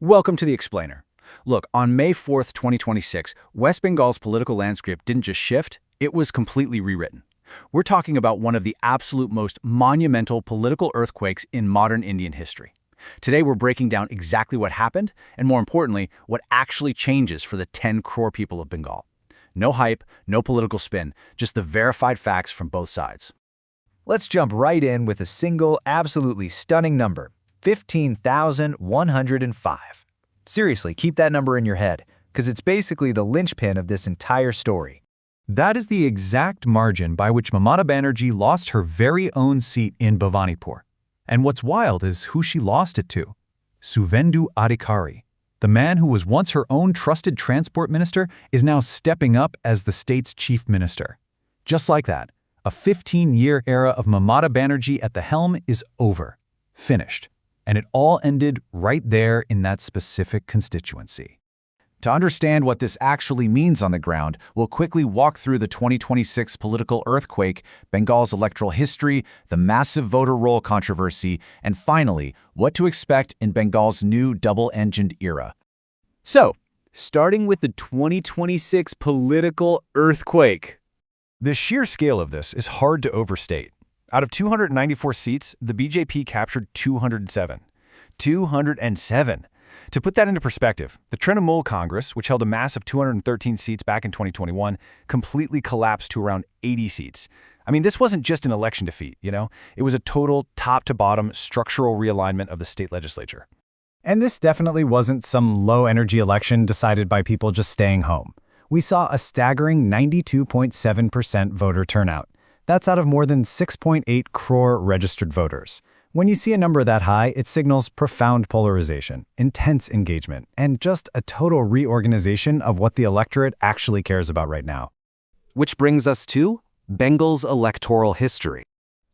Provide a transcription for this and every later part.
Welcome to The Explainer. Look, on May 4th, 2026, West Bengal's political landscape didn't just shift, it was completely rewritten. We're talking about one of the absolute most monumental political earthquakes in modern Indian history. Today, we're breaking down exactly what happened, and more importantly, what actually changes for the 10 crore people of Bengal. No hype, no political spin, just the verified facts from both sides. Let's jump right in with a single, absolutely stunning number, 15,105. Seriously, keep that number in your head, because it's basically the linchpin of this entire story. That is the exact margin by which Mamata Banerjee lost her very own seat in Bhavanipur. And what's wild is who she lost it to. Suvendu Adhikari. The man who was once her own trusted transport minister is now stepping up as the state's chief minister. Just like that, a 15-year era of Mamata Banerjee at the helm is over. Finished. And it all ended right there in that specific constituency. To understand what this actually means on the ground, we'll quickly walk through the 2026 political earthquake, Bengal's electoral history, the massive voter roll controversy, and finally, what to expect in Bengal's new double-engined era. So, starting with the 2026 political earthquake. The sheer scale of this is hard to overstate. Out of 294 seats, the BJP captured 207. 207! To put that into perspective, the Trinamool Congress, which held a massive 213 seats back in 2021, completely collapsed to around 80 seats. I mean, this wasn't just an election defeat, It was a total top-to-bottom structural realignment of the state legislature. And this definitely wasn't some low-energy election decided by people just staying home. We saw a staggering 92.7% voter turnout. That's out of more than 6.8 crore registered voters. When you see a number that high, it signals profound polarization, intense engagement, and just a total reorganization of what the electorate actually cares about right now. Which brings us to Bengal's electoral history.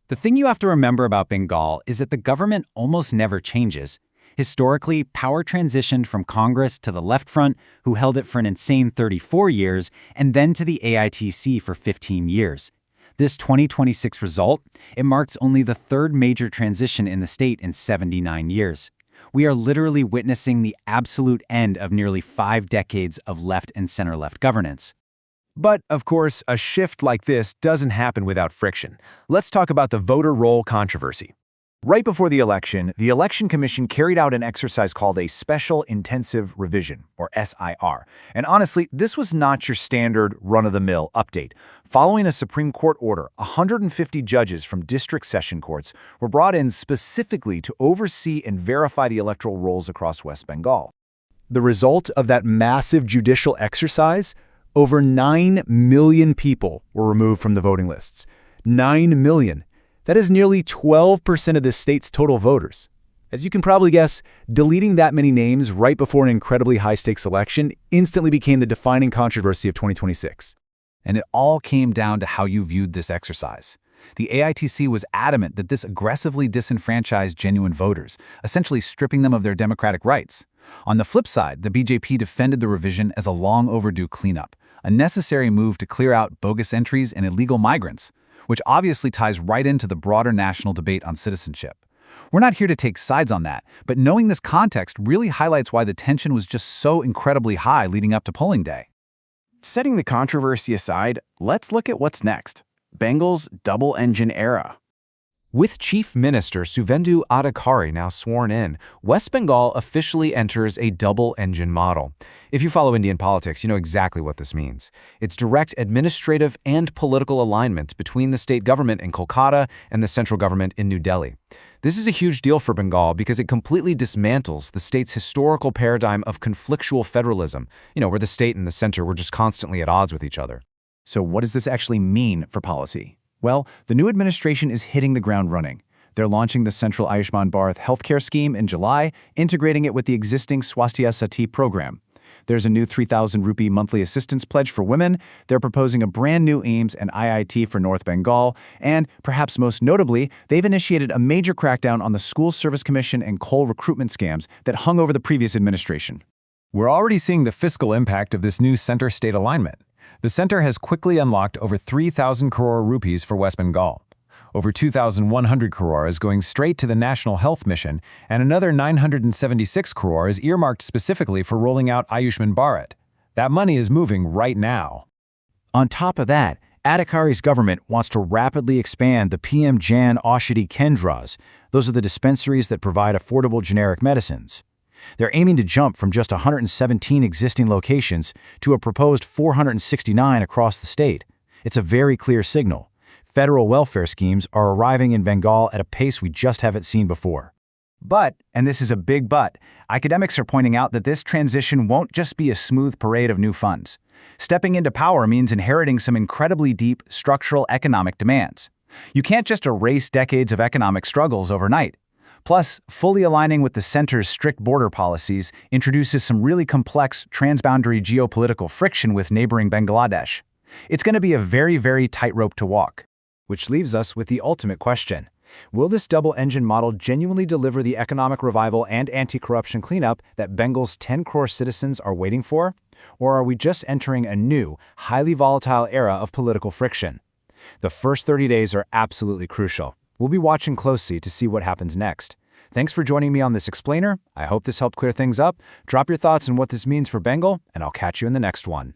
The thing you have to remember about Bengal is that the government almost never changes. Historically, power transitioned from Congress to the Left Front, who held it for an insane 34 years, and then to the AITC for 15 years. This 2026 result, it marks only the third major transition in the state in 79 years. We are literally witnessing the absolute end of nearly 5 decades of left and center-left governance. But, of course, a shift like this doesn't happen without friction. Let's talk about the voter roll controversy. Right before the Election Commission carried out an exercise called a Special Intensive Revision, or SIR. And honestly, this was not your standard run-of-the-mill update. Following a Supreme Court order, 150 judges from district session courts were brought in specifically to oversee and verify the electoral rolls across West Bengal. The result of that massive judicial exercise? Over 9 million people were removed from the voting lists. 9 million. That is nearly 12% of the state's total voters. As you can probably guess, deleting that many names right before an incredibly high-stakes election instantly became the defining controversy of 2026. And it all came down to how you viewed this exercise. The AITC was adamant that this aggressively disenfranchised genuine voters, essentially stripping them of their democratic rights. On the flip side, the BJP defended the revision as a long-overdue cleanup, a necessary move to clear out bogus entries and illegal migrants, which obviously ties right into the broader national debate on citizenship. We're not here to take sides on that, but knowing this context really highlights why the tension was just so incredibly high leading up to polling day. Setting the controversy aside, let's look at what's next. Bengal's double-engine era. With Chief Minister Suvendu Adhikari now sworn in, West Bengal officially enters a double-engine model. If you follow Indian politics, you know exactly what this means. It's direct administrative and political alignment between the state government in Kolkata and the central government in New Delhi. This is a huge deal for Bengal because it completely dismantles the state's historical paradigm of conflictual federalism, where the state and the center were just constantly at odds with each other. So what does this actually mean for policy? Well, the new administration is hitting the ground running. They're launching the Central Ayushman Bharat healthcare scheme in July, integrating it with the existing Swasthya Sati program. There's a new 3,000 rupee monthly assistance pledge for women. They're proposing a brand new AIMS and IIT for North Bengal. And, perhaps most notably, they've initiated a major crackdown on the School Service Commission and coal recruitment scams that hung over the previous administration. We're already seeing the fiscal impact of this new center-state alignment. The center has quickly unlocked over 3,000 crore rupees for West Bengal. Over 2,100 crore is going straight to the National Health Mission, and another 976 crore is earmarked specifically for rolling out Ayushman Bharat. That money is moving right now. On top of that, Adhikari's government wants to rapidly expand the PM Jan Aushadhi Kendras. Those are the dispensaries that provide affordable generic medicines. They're aiming to jump from just 117 existing locations to a proposed 469 across the state. It's a very clear signal. Federal welfare schemes are arriving in Bengal at a pace we just haven't seen before. But, and this is a big but, academics are pointing out that this transition won't just be a smooth parade of new funds. Stepping into power means inheriting some incredibly deep structural economic demands. You can't just erase decades of economic struggles overnight. Plus, fully aligning with the center's strict border policies introduces some really complex transboundary geopolitical friction with neighboring Bangladesh. It's going to be a very, very tightrope to walk. Which leaves us with the ultimate question. Will this double-engine model genuinely deliver the economic revival and anti-corruption cleanup that Bengal's 10 crore citizens are waiting for? Or are we just entering a new, highly volatile era of political friction? The first 30 days are absolutely crucial. We'll be watching closely to see what happens next. Thanks for joining me on this explainer. I hope this helped clear things up. Drop your thoughts on what this means for Bengal, and I'll catch you in the next one.